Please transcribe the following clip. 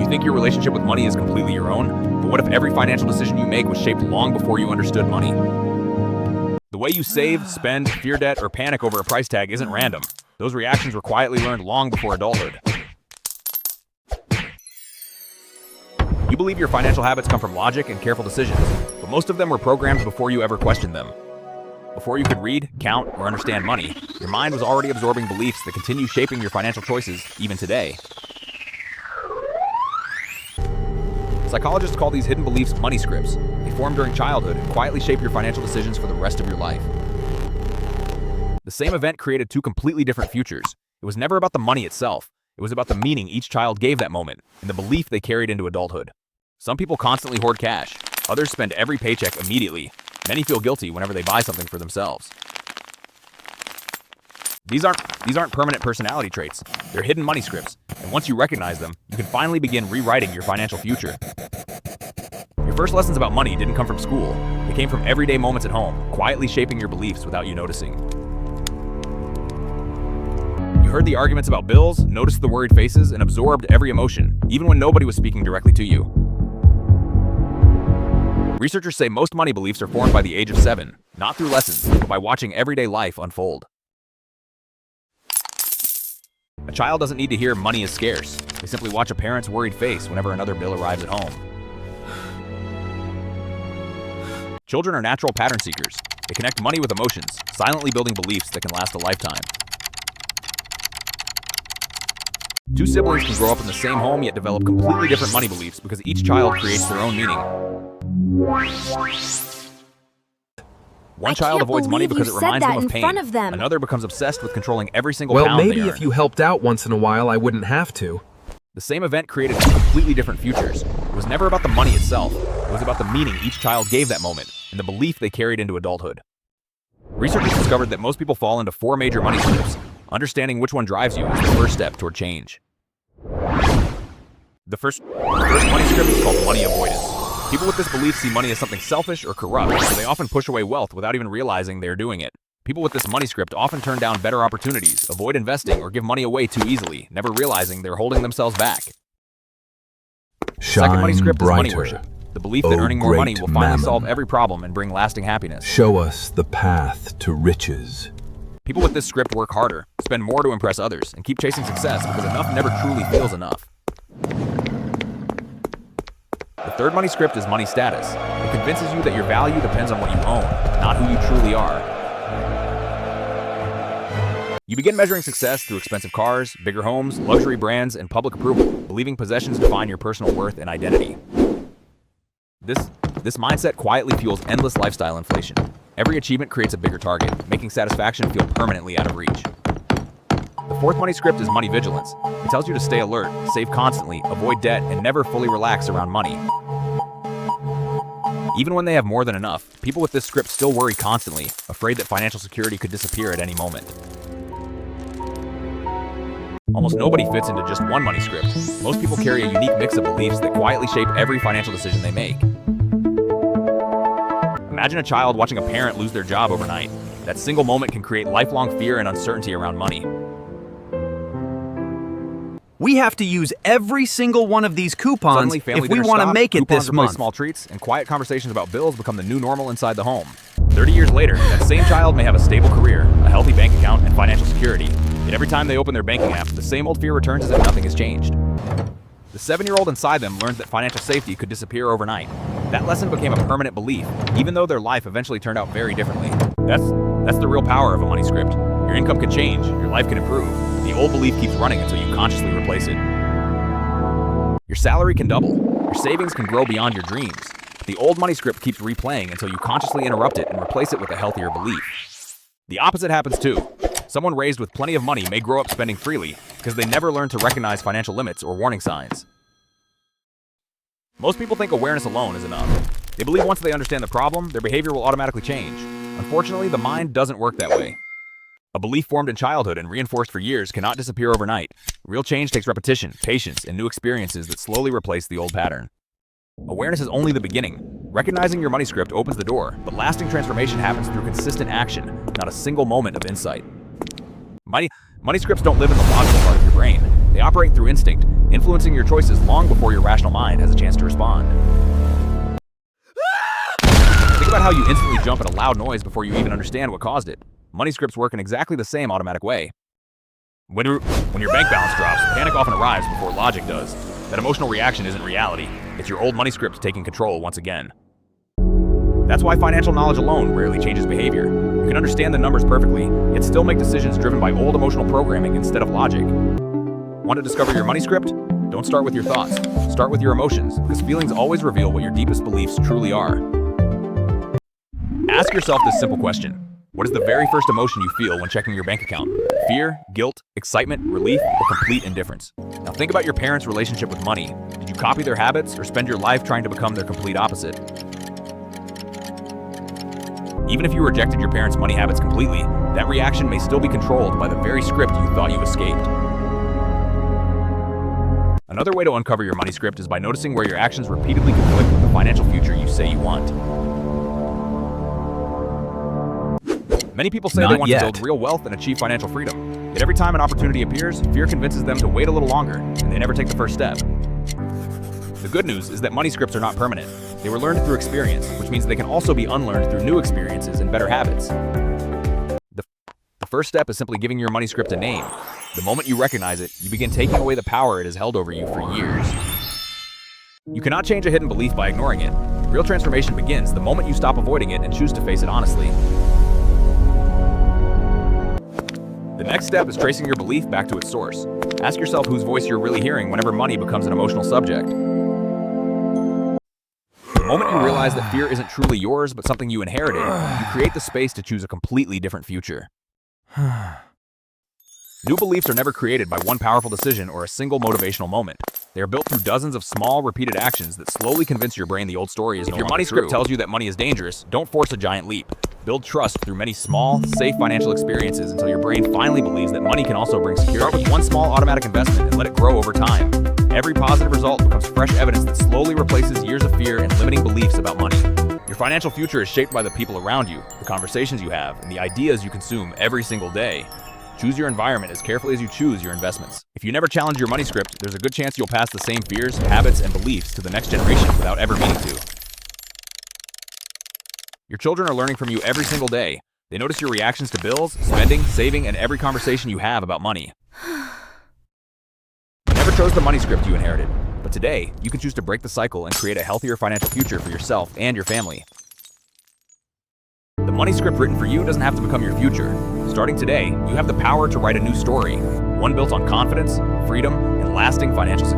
think your relationship with money is completely your own, but what if every financial decision you make was shaped long before you understood money? The way you save, spend, fear debt, or panic over a price tag isn't random. Those reactions were quietly learned long before adulthood. You believe your financial habits come from logic and careful decisions, but most of them were programmed before you ever questioned them. Before you could read, count, or understand money, your mind was already absorbing beliefs that continue shaping your financial choices even today. Psychologists call these hidden beliefs money scripts. They form during childhood and quietly shape your financial decisions for the rest of your life. The same event created two completely different futures. It was never about the money itself. It was about the meaning each child gave that moment and the belief they carried into adulthood. Some people constantly hoard cash. Others spend every paycheck immediately. Many feel guilty whenever they buy something for themselves. These aren't permanent personality traits. They're hidden money scripts, and once you recognize them, you can finally begin rewriting your financial future. Your first lessons about money didn't come from school. They came from everyday moments at home, quietly shaping your beliefs without you noticing. You heard the arguments about bills, noticed the worried faces, and absorbed every emotion, even when nobody was speaking directly to you. Researchers say most money beliefs are formed by the age of 7, not through lessons, but by watching everyday life unfold. A child doesn't need to hear money is scarce. They simply watch a parent's worried face whenever another bill arrives at home. Children are natural pattern seekers. They connect money with emotions, silently building beliefs that can last a lifetime. Two siblings can grow up in the same home yet develop completely different money beliefs because each child creates their own meaning. One child avoids money because it reminds them of pain. Another becomes obsessed with controlling every single pound they earn. Well, maybe if you helped out once in a while, I wouldn't have to. The same event created two completely different futures. It was never about the money itself. It was about the meaning each child gave that moment and the belief they carried into adulthood. Researchers discovered that most people fall into 4 major money scripts. Understanding which one drives you is the first step toward change. The first money script is called money avoidance. People with this belief see money as something selfish or corrupt, so they often push away wealth without even realizing they're doing it. People with this money script often turn down better opportunities, avoid investing, or give money away too easily, never realizing they're holding themselves back. The second money script is money worship. The belief that earning more money will finally solve every problem and bring lasting happiness. Show us the path to riches. People with this script work harder, spend more to impress others, and keep chasing success because enough never truly feels enough. The third money script is money status. It convinces you that your value depends on what you own, not who you truly are. You begin measuring success through expensive cars, bigger homes, luxury brands, and public approval, believing possessions define your personal worth and identity. This mindset quietly fuels endless lifestyle inflation. Every achievement creates a bigger target, making satisfaction feel permanently out of reach. The fourth money script is money vigilance. It tells you to stay alert, save constantly, avoid debt, and never fully relax around money. Even when they have more than enough, people with this script still worry constantly, afraid that financial security could disappear at any moment. Almost nobody fits into just one money script. Most people carry a unique mix of beliefs that quietly shape every financial decision they make. Imagine a child watching a parent lose their job overnight. That single moment can create lifelong fear and uncertainty around money. We have to use every single one of these coupons if we want to make it this month. Small treats, and quiet conversations about bills become the new normal inside the home. 30 years later, that same child may have a stable career, a healthy bank account, and financial security. Yet every time they open their banking app, the same old fear returns as if nothing has changed. The 7-year-old inside them learned that financial safety could disappear overnight. That lesson became a permanent belief, even though their life eventually turned out very differently. That's the real power of a money script. Your income can change, your life can improve. The old belief keeps running until you consciously replace it. Your salary can double, your savings can grow beyond your dreams. But the old money script keeps replaying until you consciously interrupt it and replace it with a healthier belief. The opposite happens too. Someone raised with plenty of money may grow up spending freely because they never learned to recognize financial limits or warning signs. Most people think awareness alone is enough. They believe once they understand the problem, their behavior will automatically change. Unfortunately, the mind doesn't work that way. A belief formed in childhood and reinforced for years cannot disappear overnight. Real change takes repetition, patience, and new experiences that slowly replace the old pattern. Awareness is only the beginning. Recognizing your money script opens the door, but lasting transformation happens through consistent action, not a single moment of insight. Money scripts don't live in the logical part of your brain. They operate through instinct, influencing your choices long before your rational mind has a chance to respond. Think about how you instantly jump at a loud noise before you even understand what caused it. Money scripts work in exactly the same automatic way. When your bank balance drops, panic often arrives before logic does. That emotional reaction isn't reality. It's your old money script taking control once again. That's why financial knowledge alone rarely changes behavior. You can understand the numbers perfectly, yet still make decisions driven by old emotional programming instead of logic. Want to discover your money script? Don't start with your thoughts. Start with your emotions, because feelings always reveal what your deepest beliefs truly are. Ask yourself this simple question. What is the very first emotion you feel when checking your bank account? Fear, guilt, excitement, relief, or complete indifference? Now think about your parents' relationship with money. Did you copy their habits or spend your life trying to become their complete opposite? Even if you rejected your parents' money habits completely, that reaction may still be controlled by the very script you thought you escaped. Another way to uncover your money script is by noticing where your actions repeatedly conflict with the financial future you say you want. Many people say they want to build real wealth and achieve financial freedom. Yet every time an opportunity appears, fear convinces them to wait a little longer, and they never take the first step. The good news is that money scripts are not permanent. They were learned through experience, which means they can also be unlearned through new experiences and better habits. The first step is simply giving your money script a name. The moment you recognize it, you begin taking away the power it has held over you for years. You cannot change a hidden belief by ignoring it. Real transformation begins the moment you stop avoiding it and choose to face it honestly. The next step is tracing your belief back to its source. Ask yourself whose voice you're really hearing whenever money becomes an emotional subject. The moment you realize that fear isn't truly yours but something you inherited, you create the space to choose a completely different future. New beliefs are never created by one powerful decision or a single motivational moment. They are built through dozens of small, repeated actions that slowly convince your brain the old story is no longer true. If your money script tells you that money is dangerous, don't force a giant leap. Build trust through many small, safe financial experiences until your brain finally believes that money can also bring security. Start with one small automatic investment and let it grow over time. Every positive result becomes fresh evidence that slowly replaces years of fear and limiting beliefs about money. Your financial future is shaped by the people around you, the conversations you have, and the ideas you consume every single day. Choose your environment as carefully as you choose your investments. If you never challenge your money script, there's a good chance you'll pass the same fears, habits, and beliefs to the next generation without ever meaning to. Your children are learning from you every single day. They notice your reactions to bills, spending, saving, and every conversation you have about money. You never chose the money script you inherited, but today, you can choose to break the cycle and create a healthier financial future for yourself and your family. The money script written for you doesn't have to become your future. Starting today, you have the power to write a new story, one built on confidence, freedom, and lasting financial success.